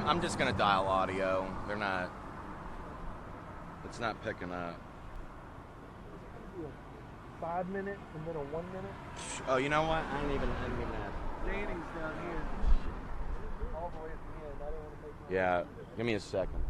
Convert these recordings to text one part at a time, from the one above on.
I'm just gonna dial audio. They're not. It's not picking up. 5 minutes and then a 1 minute. Oh, you know what? I didn't even ask. Danny's down here. All the way at the end. I don't want to make. Yeah, give me a second.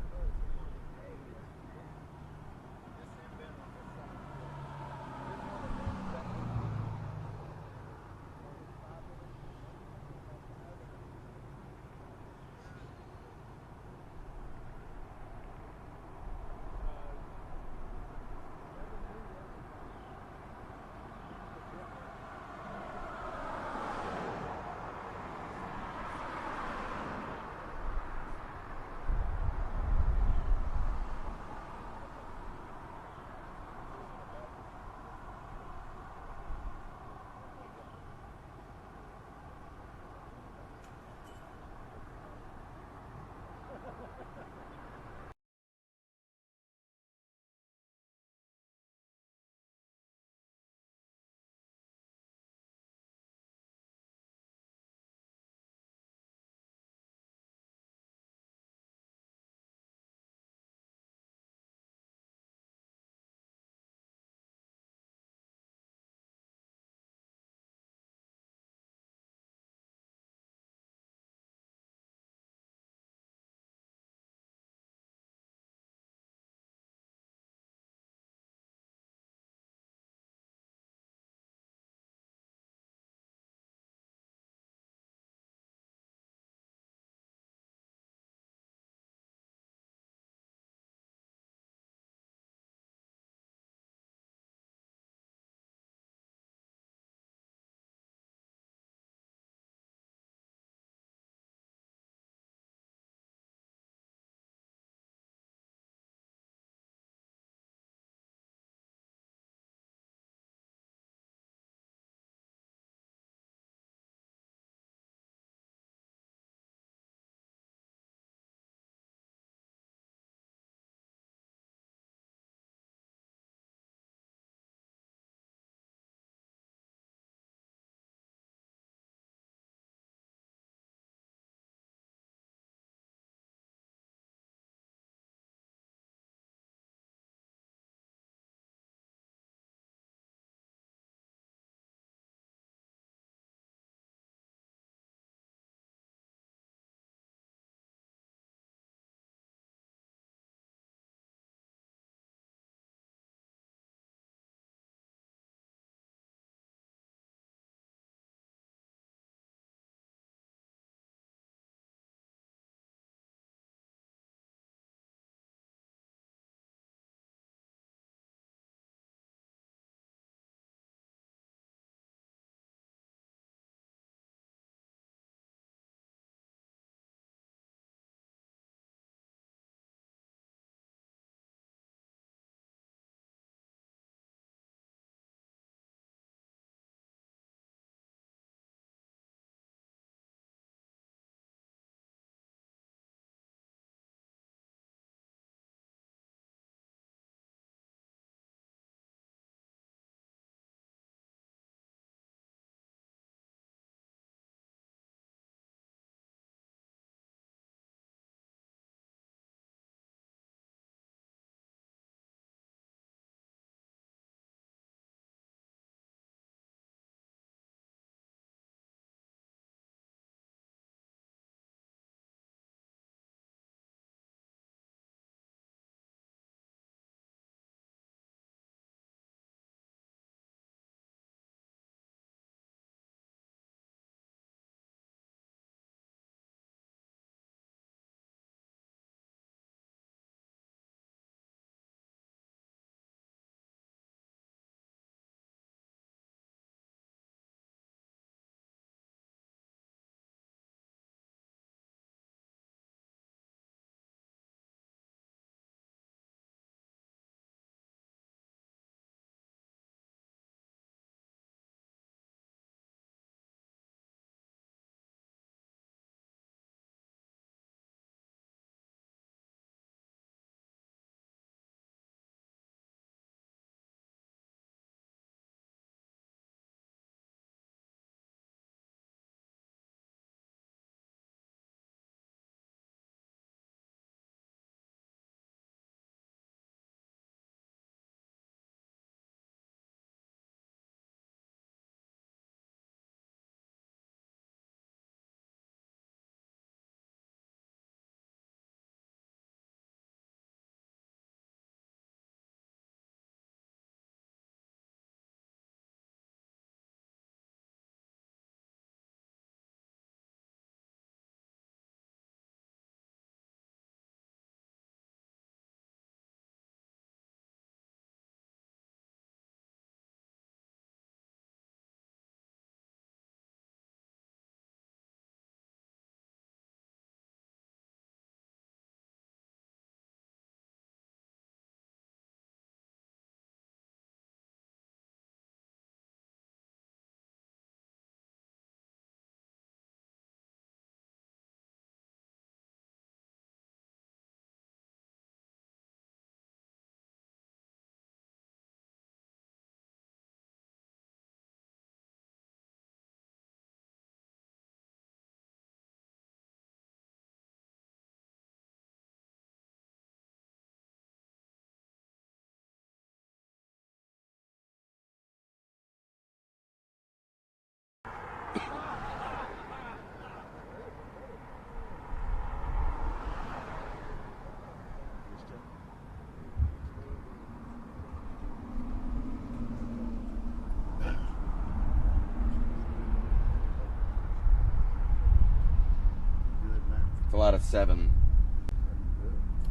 out of 7.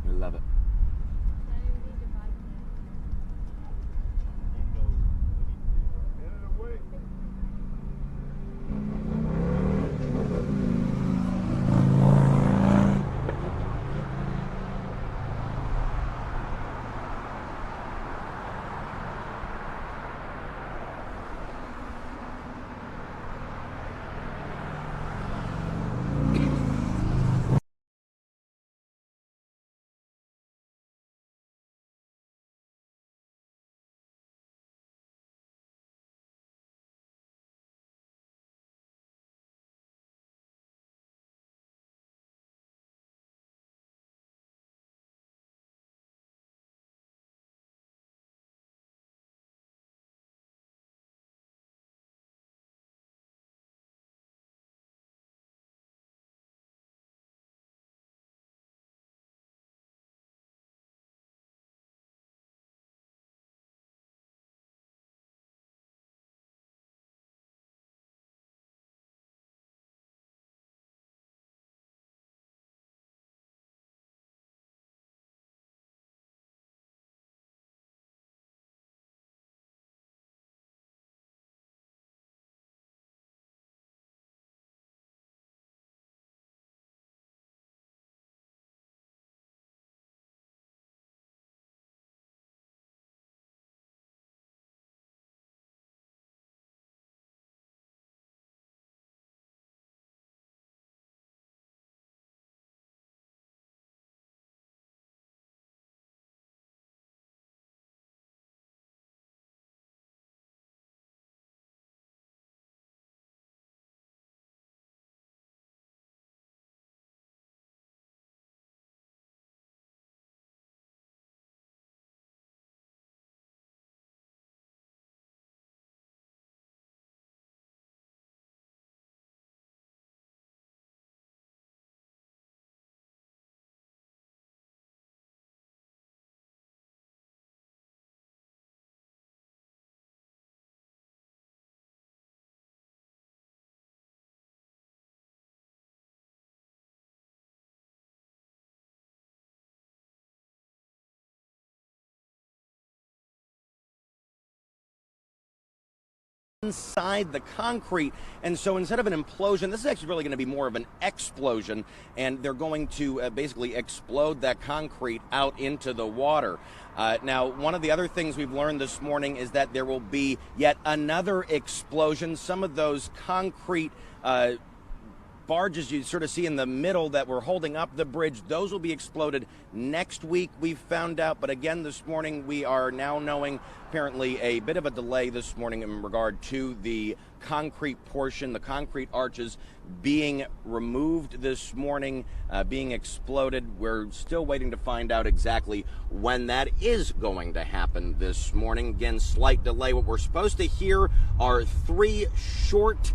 We love it. Inside the concrete, and so instead of an implosion, this is actually really going to be more of an explosion, and they're going to basically explode that concrete out into the water. Now, one of the other things we've learned this morning is that there will be yet another explosion. Some of those concrete barges you sort of see in the middle that were holding up the bridge, those will be exploded next week, we've found out. But again, this morning we are now knowing apparently a bit of a delay this morning in regard to the concrete portion, the concrete arches being removed this morning, being exploded. We're still waiting to find out exactly when that is going to happen this morning. Again, slight delay. What we're supposed to hear are 3 short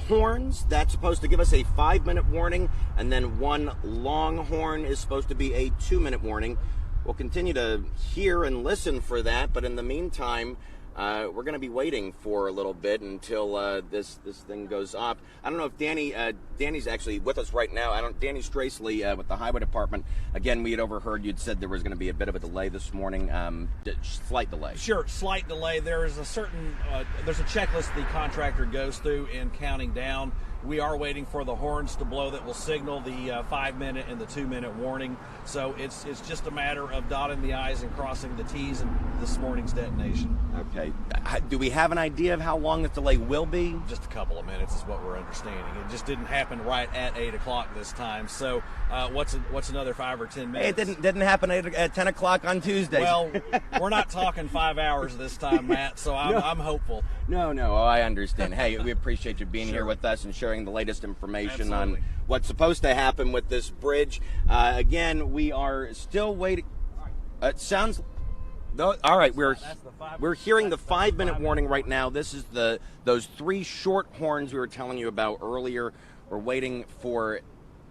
horns. That's supposed to give us a 5-minute warning, and then 1 long horn is supposed to be a 2-minute warning. We'll continue to hear and listen for that, but in the meantime, we're going to be waiting for a little bit until this thing goes up. I don't know if Danny's actually with us right now. Danny Straessle with the Highway Department. Again, we had overheard you'd said there was going to be a bit of a delay this morning. Slight delay. Sure, slight delay. There is a certain there's a checklist the contractor goes through in counting down. We are waiting for the horns to blow that will signal the 5-minute and the 2-minute warning. So it's just a matter of dotting the I's and crossing the T's in this morning's detonation. Okay. Do we have an idea of how long the delay will be? Just a couple of minutes is what we're understanding. It just didn't happen right at 8 o'clock this time. So what's another 5 or 10 minutes? Hey, it didn't happen at 10 o'clock on Tuesday. Well, we're not talking 5 hours this time, Matt, so I'm hopeful. No, I understand. Hey, we appreciate you being here with us and sharing the latest information Absolutely. on what's supposed to happen with this bridge. Again, we are still waiting. It sounds... All right, we're hearing the 5-minute warning right now. This is those 3 short horns we were telling you about earlier. We're waiting for,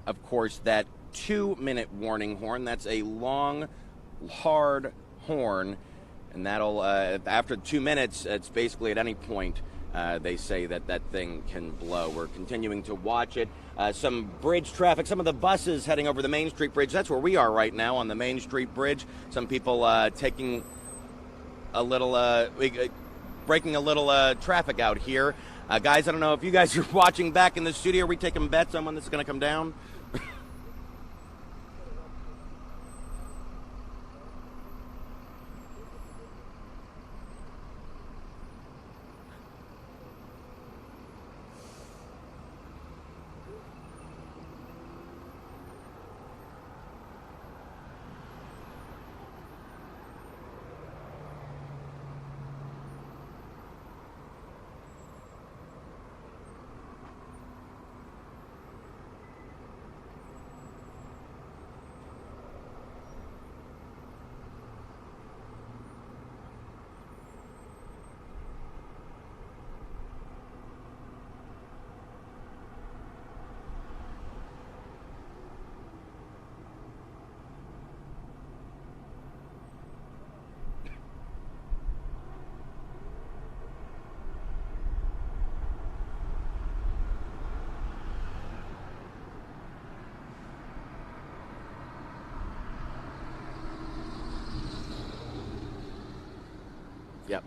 of course, that 2-minute warning horn. That's a long, hard horn, and that'll after 2 minutes, it's basically at any point they say that thing can blow. We're continuing to watch it. some bridge traffic, some of the buses heading over the Main Street Bridge. That's where we are right now, on the Main Street Bridge. Some people taking a little, breaking a little traffic out here. Guys, I don't know if you guys are watching back in the studio. Are we taking bets on when this is going to come down? Yep.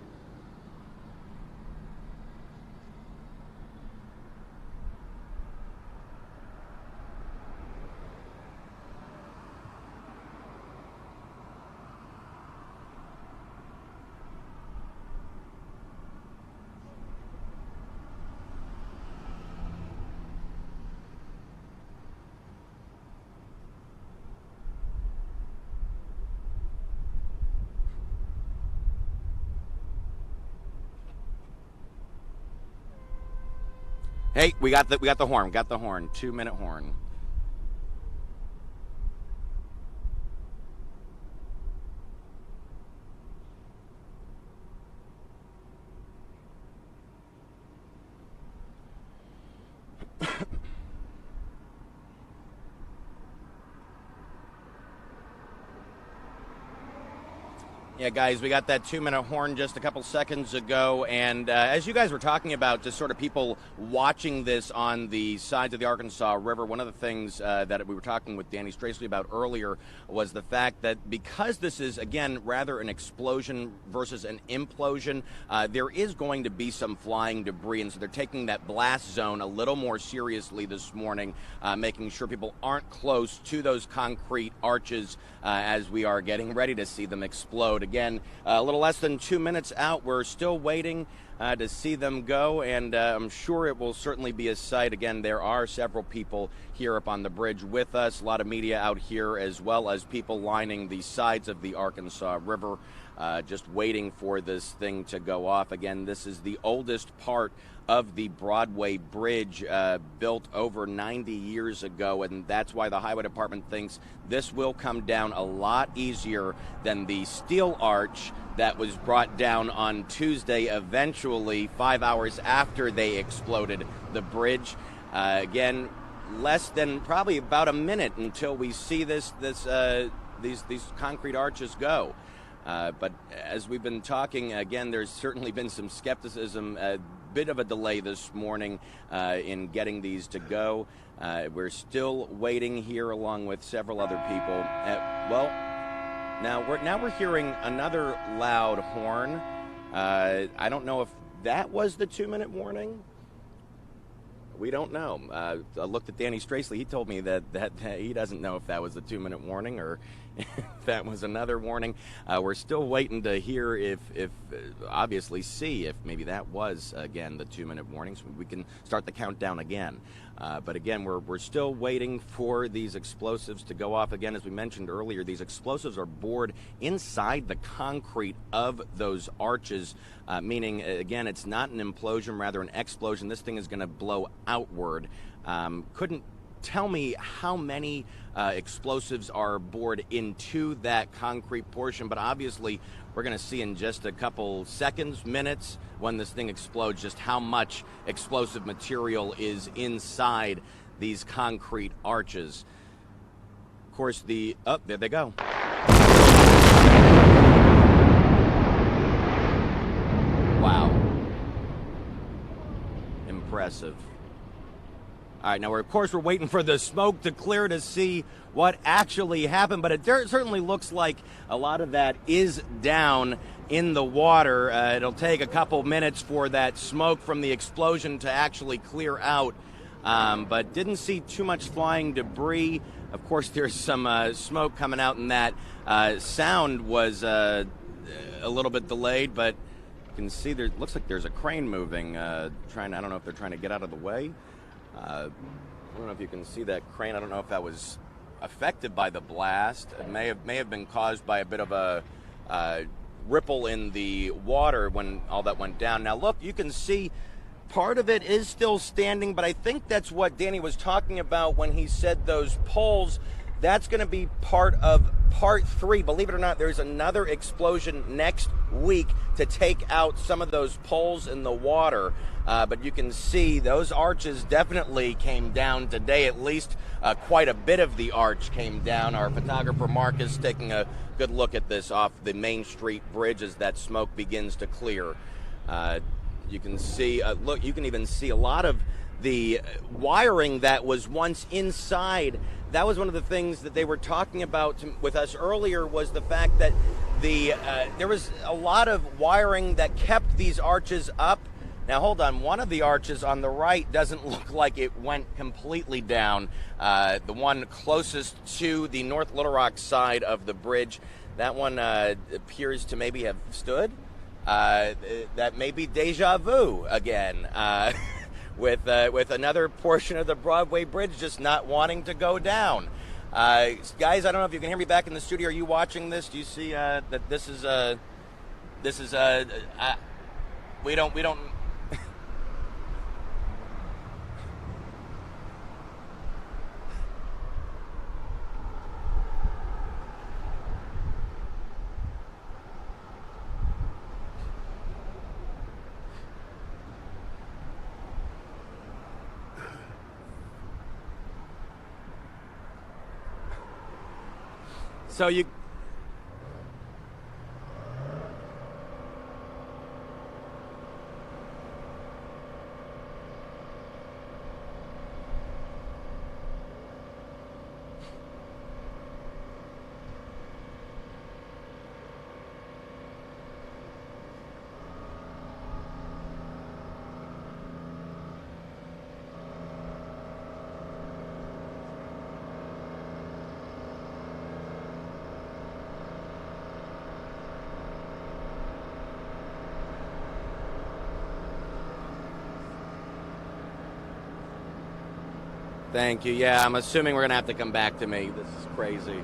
Hey, we got the horn. We got the horn. 2-minute horn. Yeah, guys, we got that 2-minute horn just a couple seconds ago, and as you guys were talking about, just sort of people watching this on the sides of the Arkansas River, one of the things that we were talking with Danny Straessle about earlier was the fact that because this is, again, rather an explosion versus an implosion, there is going to be some flying debris, and so they're taking that blast zone a little more seriously this morning, making sure people aren't close to those concrete arches as we are getting ready to see them explode. Again, a little less than 2 minutes out. We're still waiting to see them go, and I'm sure it will certainly be a sight. Again, there are several people here up on the bridge with us, a lot of media out here, as well as people lining the sides of the Arkansas River, just waiting for this thing to go off. Again, this is the oldest part of the Broadway Bridge, built over 90 years ago, and that's why the Highway Department thinks this will come down a lot easier than the steel arch that was brought down on Tuesday, eventually 5 hours after they exploded the bridge. Again, less than probably about a minute until we see these concrete arches go. But as we've been talking, again, there's certainly been some skepticism, a bit of a delay this morning in getting these to go. We're still waiting here along with several other people. Now we're hearing another loud horn. I don't know if that was the 2-minute warning. We don't know. I looked at Danny Straessle. He told me that he doesn't know if that was the 2-minute warning or if that was another warning. We're still waiting to hear if obviously see if maybe that was, again, the 2-minute warning, so we can start the countdown again. But again, we're still waiting for these explosives to go off. Again, as we mentioned earlier, these explosives are bored inside the concrete of those arches, meaning, again, it's not an implosion, rather an explosion. This thing is going to blow outward. Couldn't tell me how many explosives are bored into that concrete portion, but obviously we're going to see in just a couple seconds, minutes, when this thing explodes, just how much explosive material is inside these concrete arches. Of course, there they go. Wow. Impressive. All right, now of course we're waiting for the smoke to clear to see what actually happened, but it certainly looks like a lot of that is down in the water. It'll take a couple minutes for that smoke from the explosion to actually clear out, but didn't see too much flying debris. Of course, there's some smoke coming out, and that sound was a little bit delayed, but you can see there looks like there's a crane moving. I don't know if they're trying to get out of the way. I don't know if you can see that crane. I don't know if that was affected by the blast. It may have been caused by a bit of a ripple in the water when all that went down. Now look, you can see part of it is still standing, but I think that's what Danny was talking about when he said those poles. That's going to be part of part 3. Believe it or not, there's another explosion next week to take out some of those poles in the water. But you can see those arches definitely came down today. At least quite a bit of the arch came down. Our photographer Marcus taking a good look at this off the Main Street Bridge as that smoke begins to clear. You can see, look, you can even see a lot of the wiring that was once inside. That was one of the things that they were talking about with us earlier, was the fact that there was a lot of wiring that kept these arches up. Now hold on, one of the arches on the right doesn't look like it went completely down. The one closest to the North Little Rock side of the bridge, that one appears to maybe have stood. That may be deja vu again. With another portion of the Broadway Bridge just not wanting to go down. Guys, I don't know if you can hear me back in the studio. Are you watching this? Do you see that this is we don't so you Thank you. Yeah, I'm assuming we're going to have to come back to me. This is crazy.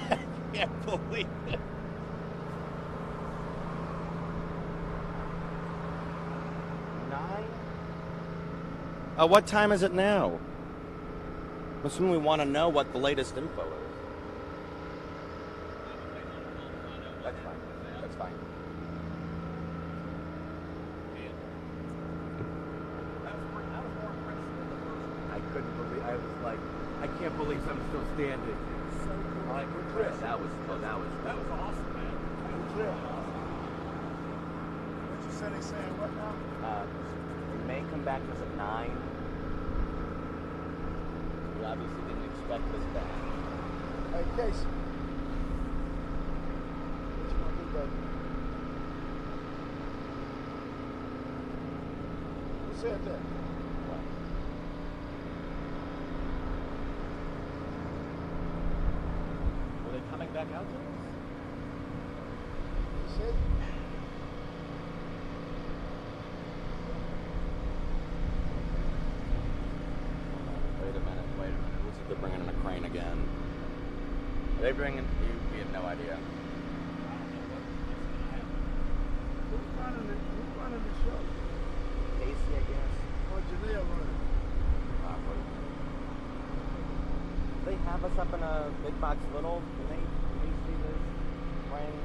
I can't believe it. What time is it now? I'm assuming we want to know what the latest info is. That's fine. That's fine. I was like, I can't believe someone's still standing. So cool. Like, that was awesome, man. What you said they saying what now? They may come back to us at 9. We obviously didn't expect this back. Hey, Casey. What you want to do, baby? Who said that? Were they coming back out to us? He said. Wait a minute. Looks like they're bringing in a crane again. Are they bringing? We have no idea. Who's running the show? Casey, I guess. Or Janelle running? They have us up in a big box little. Can they see this crane?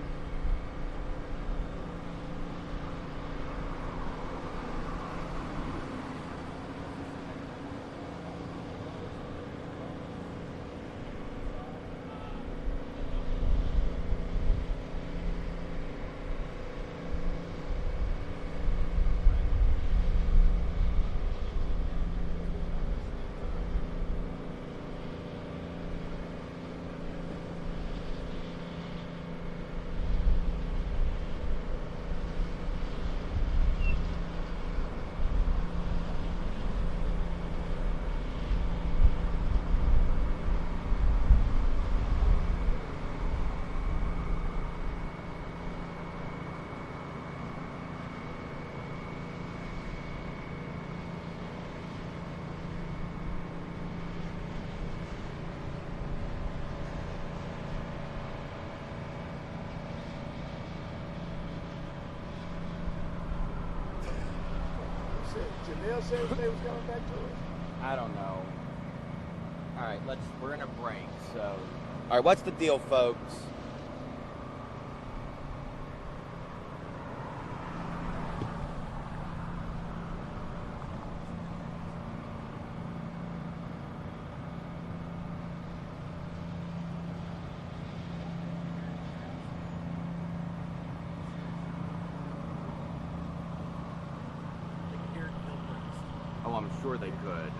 Janelle said they was coming back to us. I don't know. All right, we're in a break, so. All right, what's the deal, folks? Oh, I'm sure they could.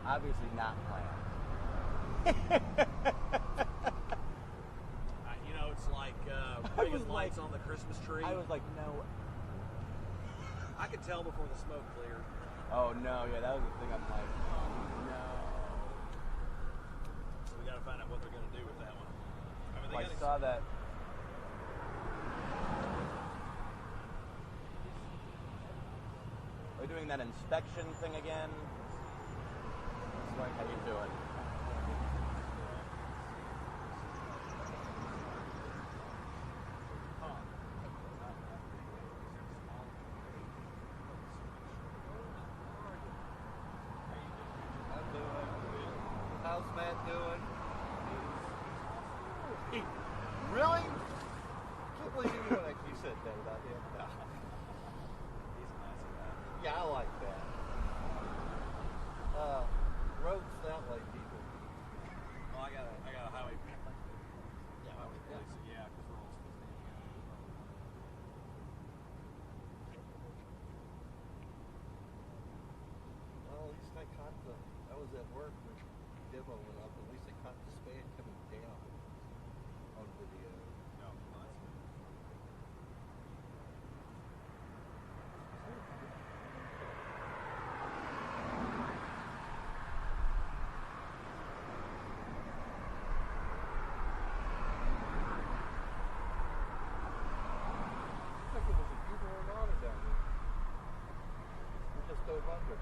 Obviously not planned. You know, it's like friggin' lights on the Christmas tree. I was like, no. I could tell before the smoke cleared. Oh no, yeah, that was the thing. I'm like, no. So we got to find out what they're going to do with that one. I mean, Well, I saw that. Are we doing that inspection thing again? How you doing? I'm doing. How's Matt doing? Really? I can't believe you actually said that about him. No. He's a nice guy. Yeah, I like that. Roads sound like people. Well, I got a highway. Yeah, Highway police. Yeah, because we're all supposed to be. Well, at least I caught I was at work when the demo went up. At least I caught the span coming down on video. No, well, that's good. Looks like it was a Uber or an auto down there. We just dove under.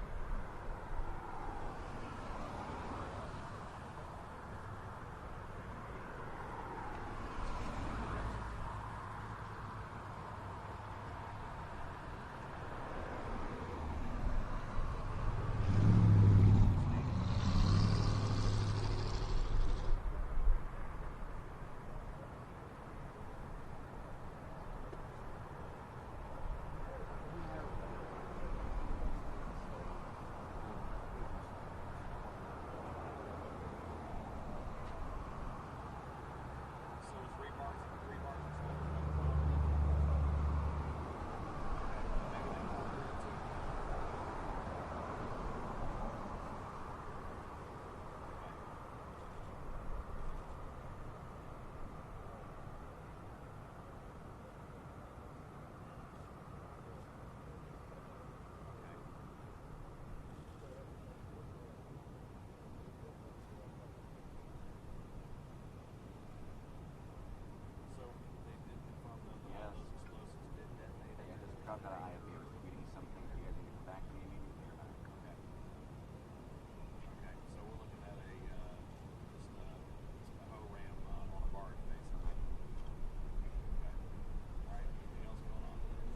So it's remarks and stuff. Maybe they can order it too. So they did confirm that all those explosives did detonate. Yeah, this crowd that I have here was reading something. Are you guys going to get back to me immediately or not? Okay. Okay. So we're looking at a just a hoe ram on a barge, basically. Okay. All right. Anything else going on today?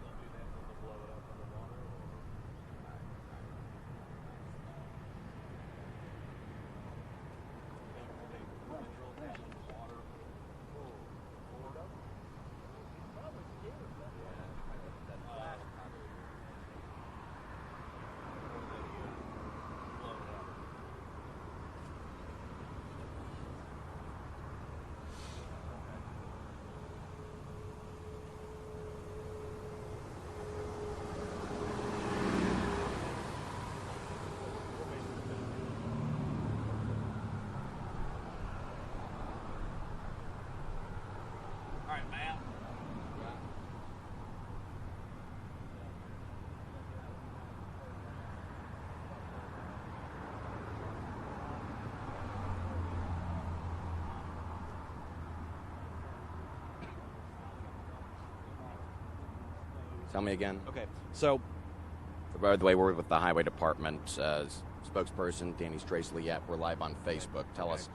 They'll do that. They'll blow it up underwater. They drill down in the water. Florida. Probably scared. That flash probably. Or they blow it up. All right, Matt. Tell me again. Okay, so By the way, we're with the Highway Department spokesperson, Danny Straessle. Yeah, we're live on Facebook. Tell us.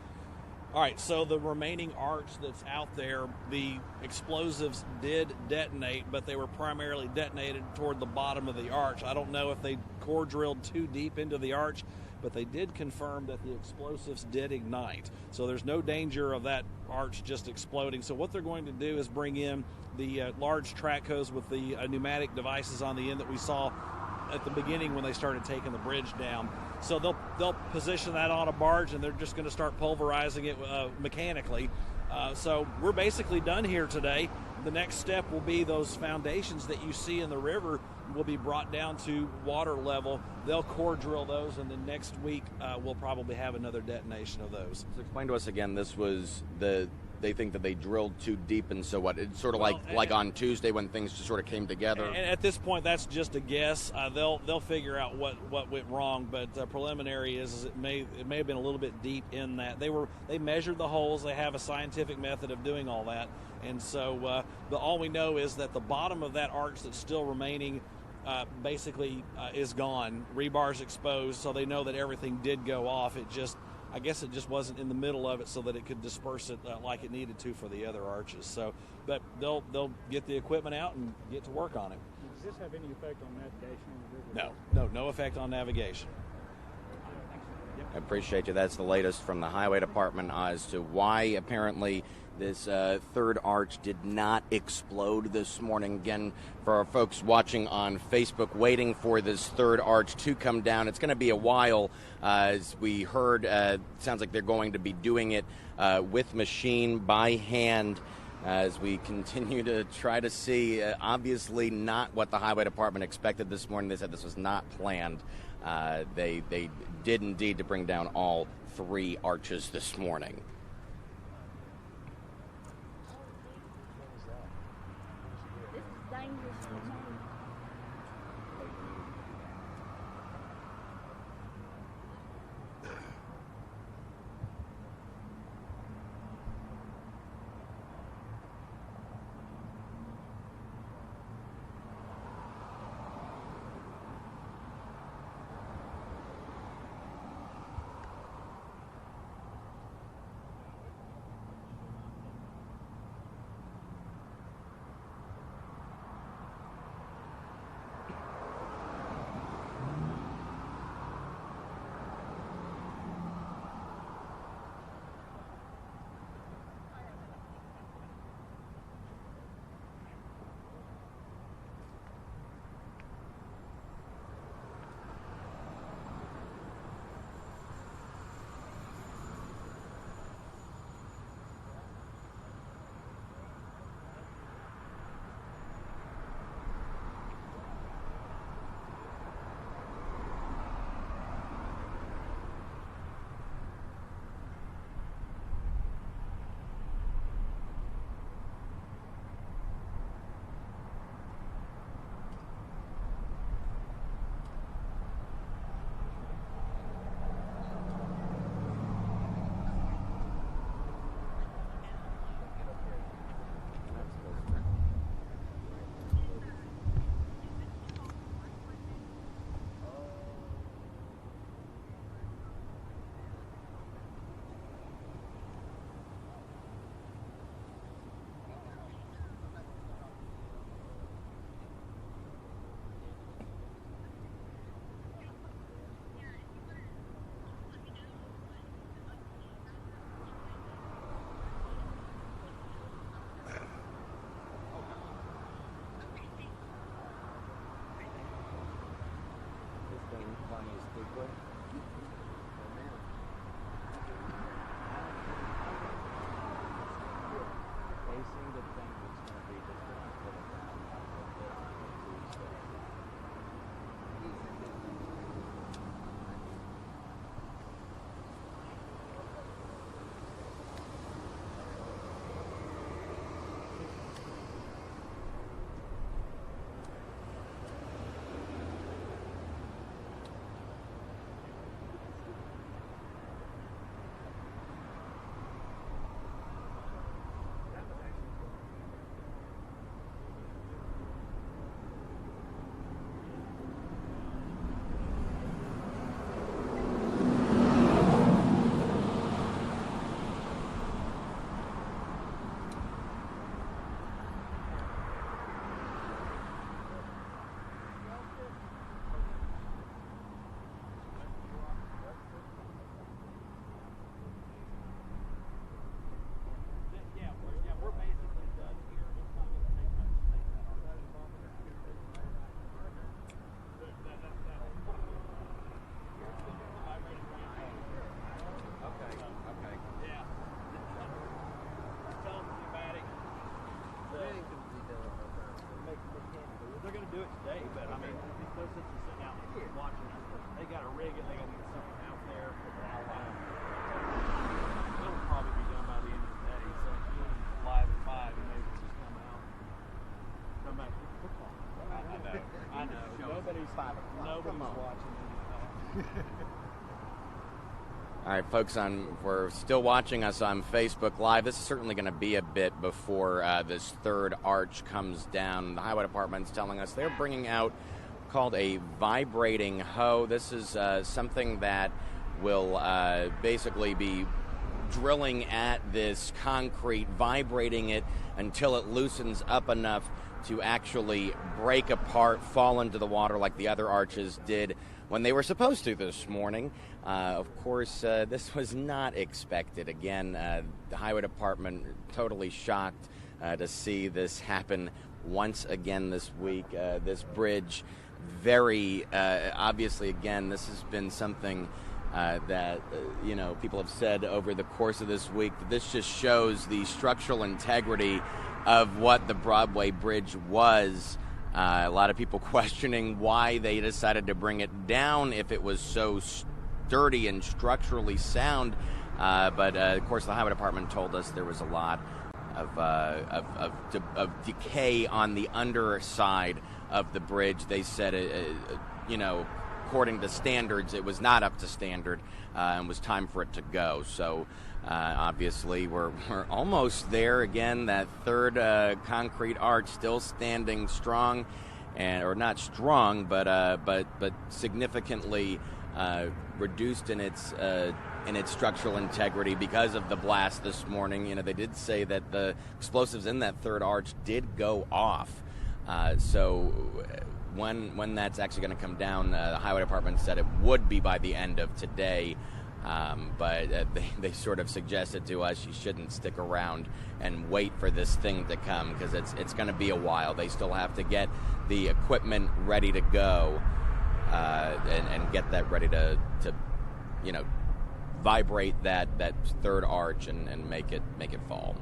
all right, so the remaining arch that's out there, the explosives did detonate, but they were primarily detonated toward the bottom of the arch. I don't know if they core drilled too deep into the arch, but they did confirm that the explosives did ignite. So there's no danger of that arch just exploding. So what they're going to do is bring in the large track hose with the pneumatic devices on the end that we saw at the beginning when they started taking the bridge down. So they'll position that on a barge, and they're just going to start pulverizing it mechanically. So we're basically done here today. The next step will be those foundations that you see in the river will be brought down to water level. They'll core drill those, and then next week we'll probably have another detonation of those. So explain to us again, this was they think that they drilled too deep, and so what? It's sort of like on Tuesday when things just sort of came together. And at this point, that's just a guess. They'll figure out what went wrong, but preliminary is it may have been a little bit deep in that. They measured the holes. They have a scientific method of doing all that, and so all we know is that the bottom of that arch that's still remaining basically is gone. Rebar's exposed, so they know that everything did go off. I guess it just wasn't in the middle of it so that it could disperse it like it needed to for the other arches. So, but they'll get the equipment out and get to work on it. Does this have any effect on navigation on the river? No effect on navigation. I appreciate you. That's the latest from the Highway Department as to why apparently this third arch did not explode this morning. Again, for our folks watching on Facebook, waiting for this third arch to come down. It's going to be a while. As we heard, sounds like they're going to be doing it with machine, by hand, as we continue to try to see. Obviously not what the Highway Department expected this morning. They said this was not planned. They did indeed to bring down all three arches this morning. This is dangerous for me. day, but I mean, those that are sitting out here watching us, they got to rig it, they got to get something out there. It'll probably be done by the end of the day, so if you're live at 5, you may just come out, come back to football. I know. Nobody's watching anything. All right, folks, we're still watching us on Facebook Live. This is certainly going to be a bit before this third arch comes down. The highway department's telling us they're bringing out called a vibrating hoe. This is something that will basically be drilling at this concrete, vibrating it until it loosens up enough to actually break apart, fall into the water like the other arches did when they were supposed to this morning. Of course, this was not expected. Again, the highway department totally shocked to see this happen once again this week. This bridge, very obviously, again, this has been something that people have said over the course of this week. This just shows the structural integrity of what the Broadway Bridge was. A lot of people questioning why they decided to bring it down if it was so sturdy and structurally sound. But of course, the highway department told us there was a lot of decay on the underside of the bridge. They said, according to standards, it was not up to standard and was time for it to go. So obviously, we're almost there. Again, that third concrete arch still standing strong, or not strong, but significantly reduced in its structural integrity because of the blast this morning. They did say that the explosives in that third arch did go off. So when that's actually going to come down, the highway department said it would be by the end of today. But they sort of suggested to us you shouldn't stick around and wait for this thing to come, because it's going to be a while. They still have to get the equipment ready to go and get that ready to vibrate that third arch and make it fall.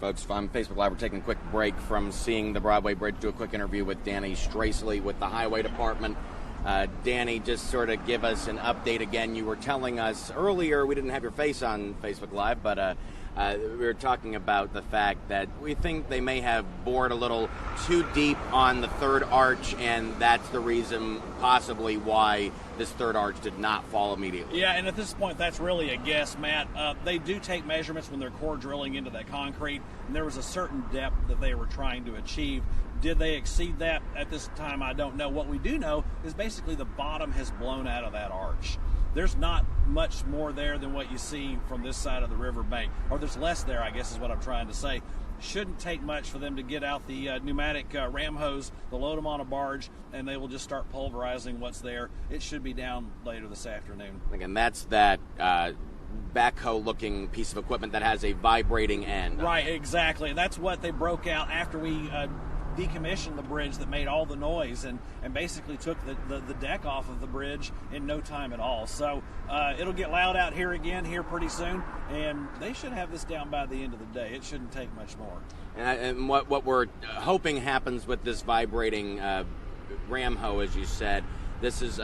Folks, on Facebook Live, we're taking a quick break from seeing the Broadway Bridge. Do a quick interview with Danny Straessle with the Highway Department. Danny, just sort of give us an update again. You were telling us earlier, we didn't have your face on Facebook Live, but we were talking about the fact that we think they may have bored a little too deep on the third arch, and that's the reason possibly why this third arch did not fall immediately. Yeah, and at this point, that's really a guess, Matt. They do take measurements when they're core drilling into that concrete, and there was a certain depth that they were trying to achieve. Did they exceed that at this time? I don't know. What we do know is basically the bottom has blown out of that arch. There's not much more there than what you see from this side of the river bank, or there's less there, I guess is what I'm trying to say. Shouldn't take much for them to get out the pneumatic ram hose, to load them on a barge, and they will just start pulverizing what's there. It should be down later this afternoon. Again, that's that backhoe-looking piece of equipment that has a vibrating end. Right, exactly. That's what they broke out after we decommissioned the bridge that made all the noise and basically took the deck off of the bridge in no time at all. So it'll get loud out here again here pretty soon, and they should have this down by the end of the day. It shouldn't take much more. And what we're hoping happens with this vibrating ram hoe, as you said, this is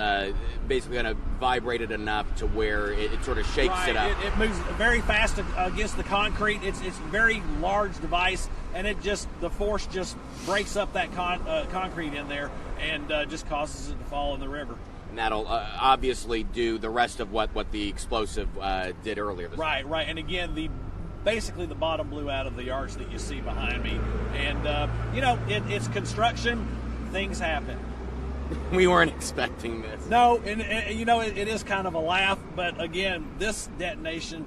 basically going to vibrate it enough to where it sort of shakes it up. It moves very fast against the concrete. It's a very large device, and the force just breaks up that concrete in there and just causes it to fall in the river. And that'll obviously do the rest of what the explosive did earlier this Right. And again, basically the bottom blew out of the arch that you see behind me. And, it's construction. Things happen. We weren't expecting this. No, and it is kind of a laugh, but again, this detonation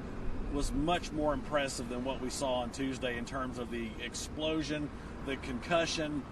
was much more impressive than what we saw on Tuesday in terms of the explosion, the concussion,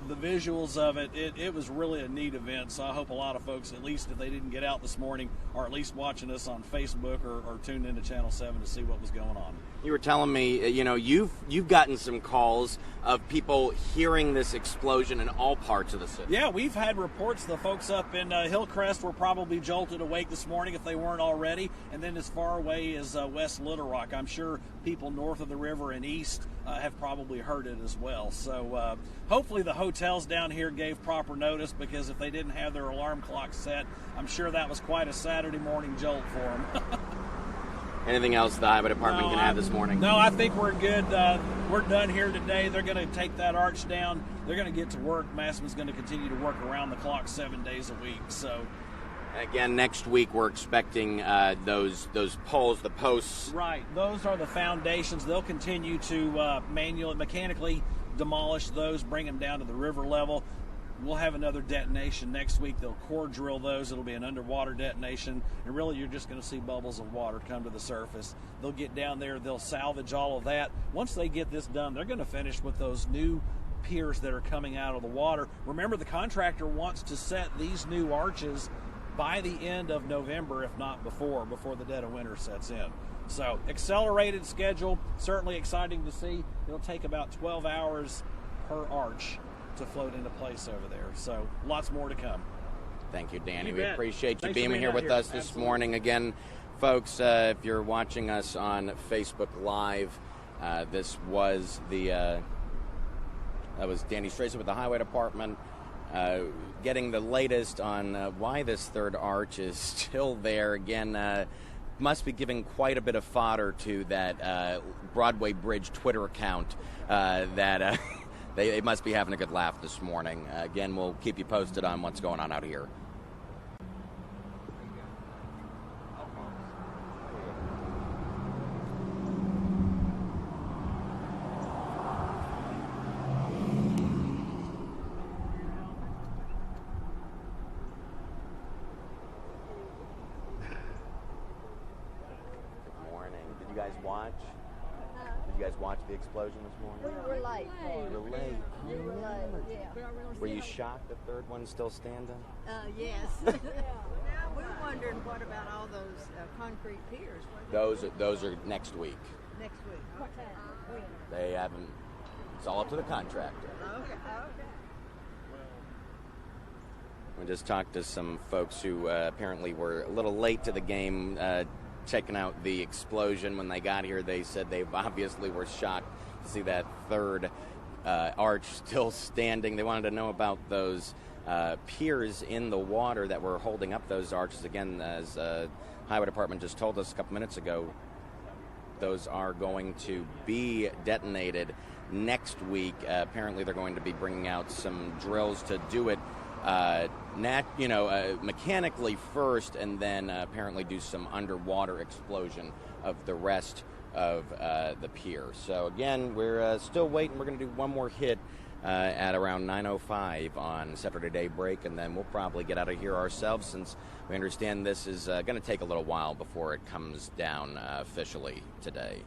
the visuals of it. It was really a neat event, so I hope a lot of folks, at least if they didn't get out this morning, are at least watching us on Facebook or tuned into Channel 7 to see what was going on. You were telling me, you've gotten some calls of people hearing this explosion in all parts of the city. Yeah, we've had reports. The folks up in Hillcrest were probably jolted awake this morning if they weren't already, and then as far away as West Little Rock. I'm sure people north of the river and east have probably heard it as well. So hopefully the hotels down here gave proper notice, because if they didn't have their alarm clock set, I'm sure that was quite a Saturday morning jolt for them. Anything else the Highway Department can add this morning? No, I think we're good. We're done here today. They're going to take that arch down. They're going to get to work. Massman's going to continue to work around the clock 7 days a week. So, again, next week we're expecting those poles, the posts. Right. Those are the foundations. They'll continue to mechanically demolish those, bring them down to the river level. We'll have another detonation next week. They'll core drill those. It'll be an underwater detonation, and really you're just going to see bubbles of water come to the surface. They'll get down there. They'll salvage all of that. Once they get this done, they're going to finish with those new piers that are coming out of the water. Remember, the contractor wants to set these new arches by the end of November, if not before the dead of winter sets in. So, accelerated schedule, certainly exciting to see. It'll take about 12 hours per arch to float into place over there. So lots more to come. Thank you, Danny. You we bet. appreciate you Thanks being for here out with us this Absolutely. morning. Again, folks, if you're watching us on Facebook Live, this was that was Danny Straessle with the Highway Department, getting the latest on why this third arch is still there. Again, must be giving quite a bit of fodder to that Broadway Bridge Twitter account that they must be having a good laugh this morning. Again, we'll keep you posted on what's going on out here. Good morning. Did you guys watch? Did you guys watch the explosion this morning? We were late. You were late. We were late, yeah. Were you shocked the third one's still standing? Yes. Now we're wondering what about all those concrete piers? Those are next week. Next week. What time? When? They haven't. It's all up to the contractor. Okay. We just talked to some folks who apparently were a little late to the game, checking out the explosion. When they got here, they said they obviously were shocked to see that third arch still standing. They wanted to know about those piers in the water that were holding up those arches. Again, as Highway Department just told us a couple minutes ago, those are going to be detonated next week. Apparently, they're going to be bringing out some drills to do it mechanically first, and then apparently do some underwater explosion of the rest of the pier. So again, we're still waiting. We're going to do one more hit at around 9:05 on Saturday Daybreak, and then we'll probably get out of here ourselves, since we understand this is going to take a little while before it comes down officially today.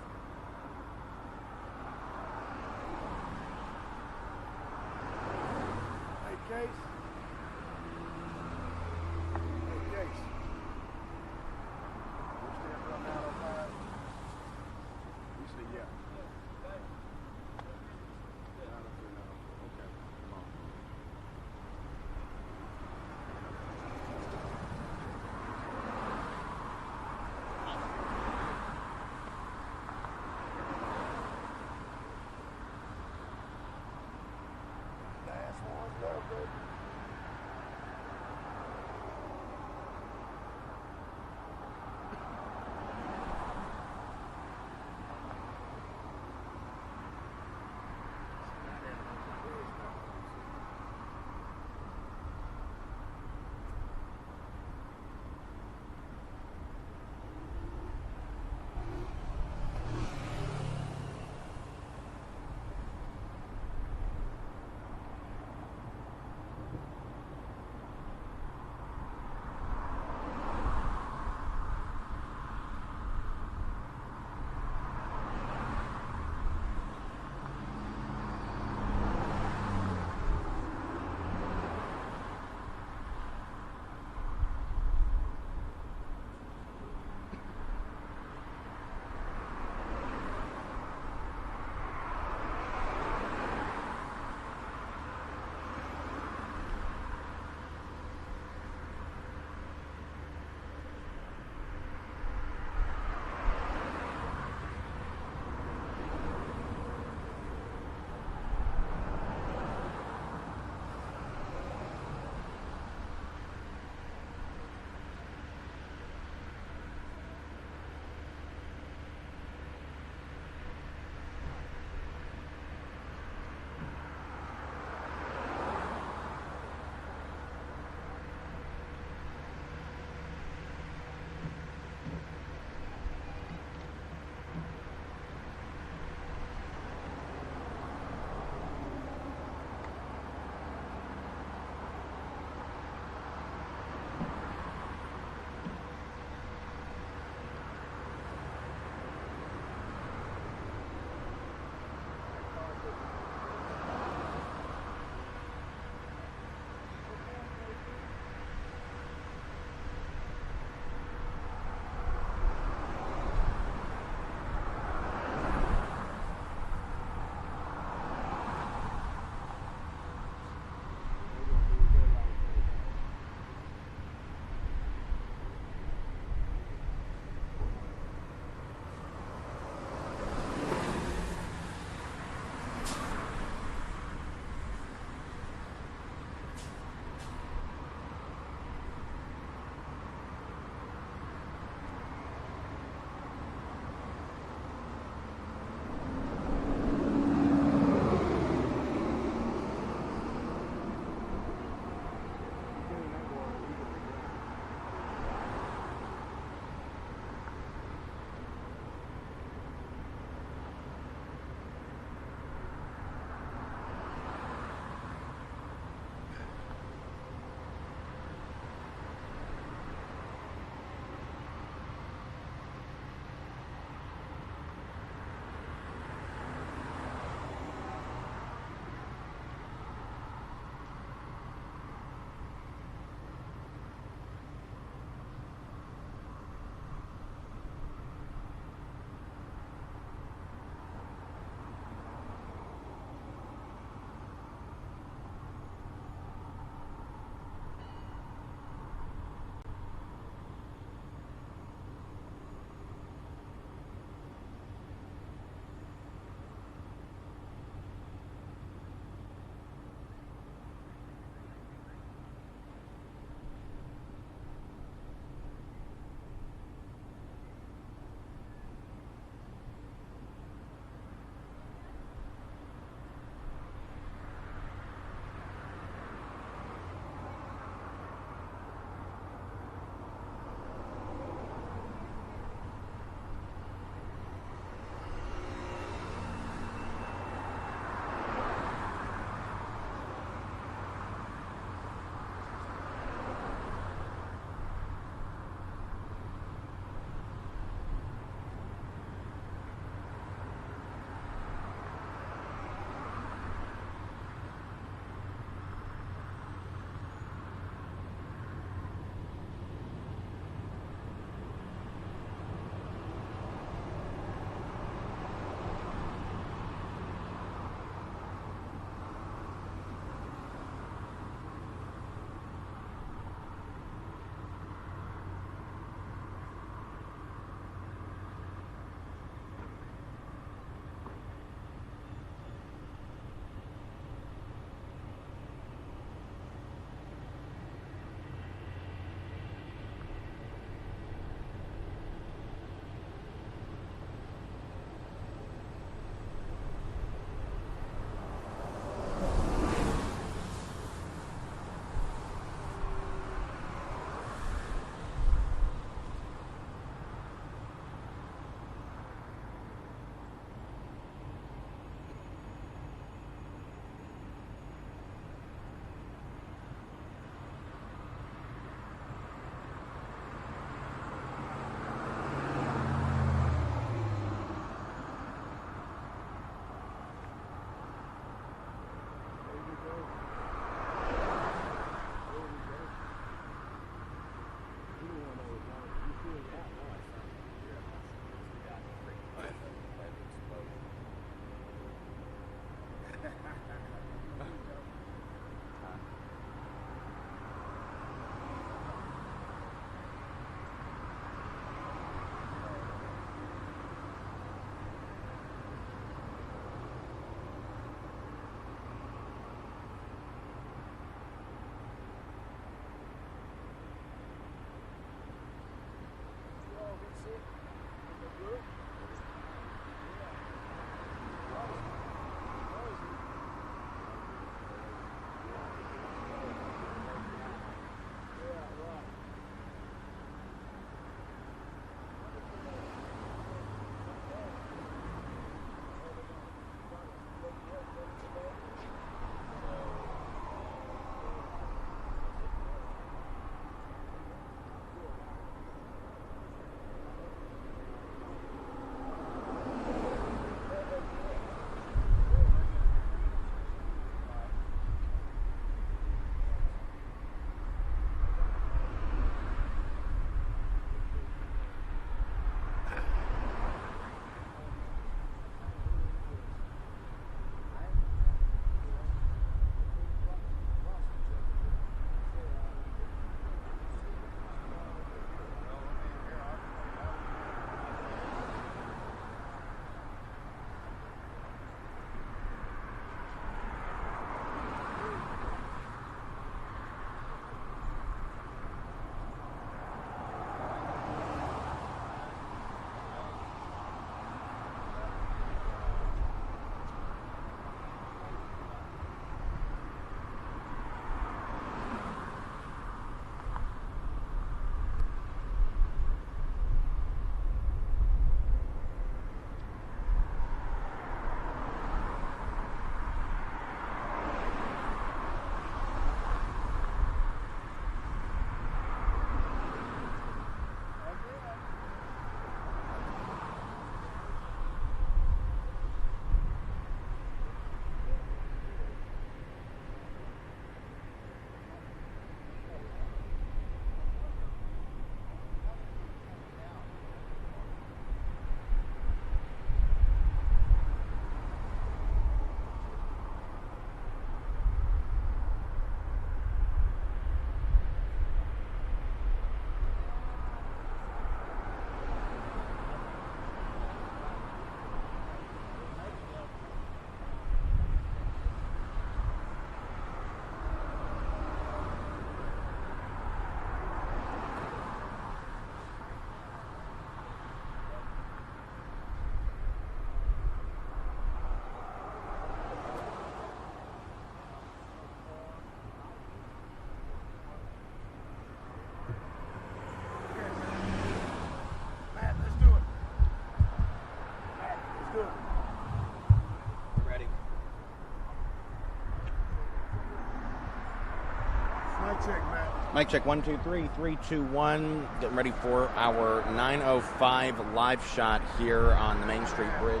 Mic check 1 2 3 3 2 1. Getting ready for our 9:05 live shot here on the Main Street Bridge.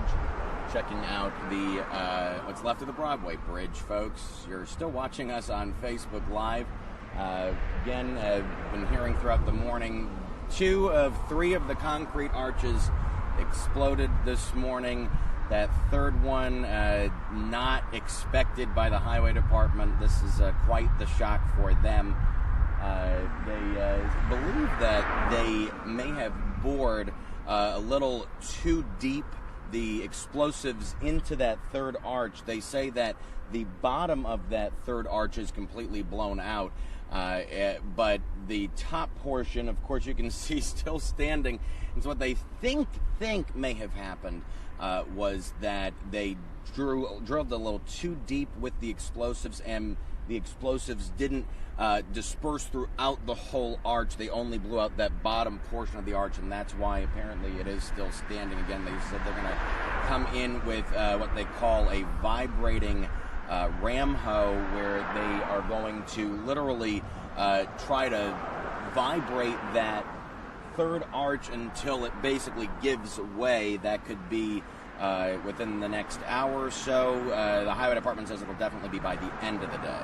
Checking out the what's left of the Broadway Bridge, folks. You're still watching us on Facebook Live. Again, been hearing throughout the morning, 2 of 3 of the concrete arches exploded this morning. That third one, not expected by the highway department. This is quite the shock for them. They believe that they may have bored a little too deep the explosives into that third arch. They say that the bottom of that third arch is completely blown out, but the top portion, of course, you can see still standing. And so what they think may have happened was that they drilled a little too deep with the explosives, and the explosives didn't disperse throughout the whole arch. They only blew out that bottom portion of the arch, and that's why apparently it is still standing. Again, they said they're going to come in with what they call a vibrating ram hoe, where they are going to literally try to vibrate that third arch until it basically gives way. That could be within the next hour or so. The highway department says it'll definitely be by the end of the day.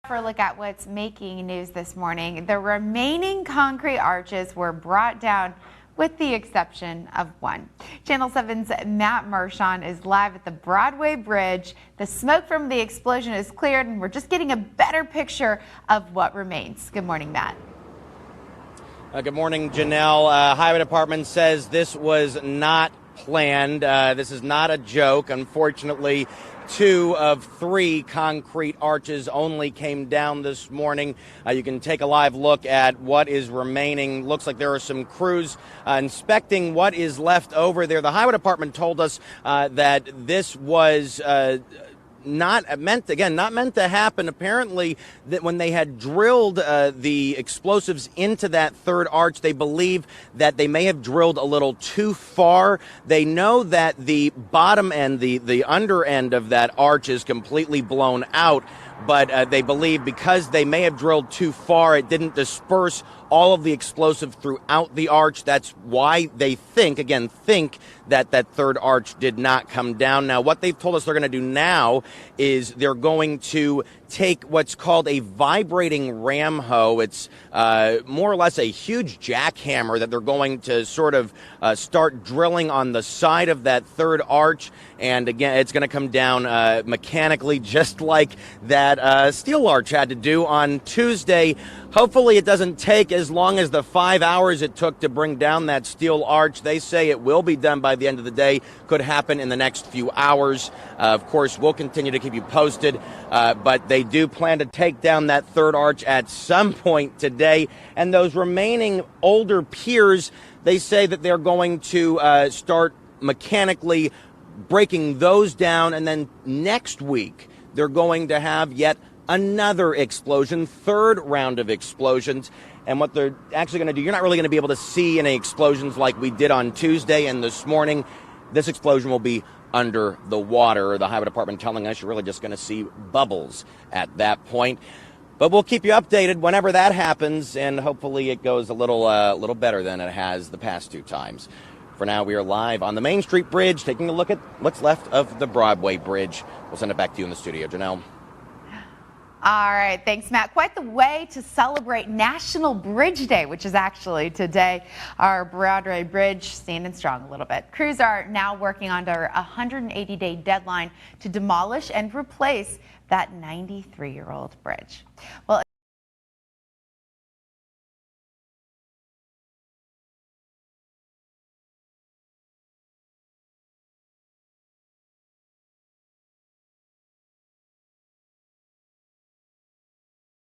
For a look at what's making news this morning, the remaining concrete arches were brought down with the exception of one. Channel 7's Matt Marchand is live at the Broadway Bridge. The smoke from the explosion is cleared and we're just getting a better picture of what remains. Good morning, Matt. Good morning, Janelle. Highway Department says this was not planned. This is not a joke. Unfortunately, 2 of 3 concrete arches only came down this morning. You can take a live look at what is remaining. Looks like there are some crews inspecting what is left over there. The Highway Department told us that this was not meant to happen. Apparently, that when they had drilled the explosives into that third arch, they believe that they may have drilled a little too far. They know that the bottom end, the under end of that arch is completely blown out, but they believe because they may have drilled too far, it didn't disperse all of the explosive throughout the arch. That's why they think that that third arch did not come down. Now, what they've told us they're going to do now is they're going to take what's called a vibrating ram hoe. It's more or less a huge jackhammer that they're going to sort of start drilling on the side of that third arch. And again, it's going to come down mechanically, just like that steel arch had to do on Tuesday. Hopefully it doesn't take as long as the 5 hours it took to bring down that steel arch. They say it will be done by the end of the day. Could happen in the next few hours. Of course, we'll continue to keep you posted, but they do plan to take down that third arch at some point today. And those remaining older piers, they say that they're going to start mechanically breaking those down, and then next week they're going to have yet another explosion, third round of explosions. And what they're actually going to do, you're not really going to be able to see any explosions like we did on Tuesday and this morning. This explosion will be under the water. The Highway Department telling us you're really just going to see bubbles at that point. But we'll keep you updated whenever that happens, and hopefully it goes a little better than it has the past 2 times. For now, we are live on the Main Street Bridge, taking a look at what's left of the Broadway Bridge. We'll send it back to you in the studio, Janelle. All right, thanks, Matt. Quite the way to celebrate National Bridge Day, which is actually today. Our Broadway Bridge standing strong a little bit. Crews are now working under a 180-day deadline to demolish and replace that 93-year-old bridge. Well,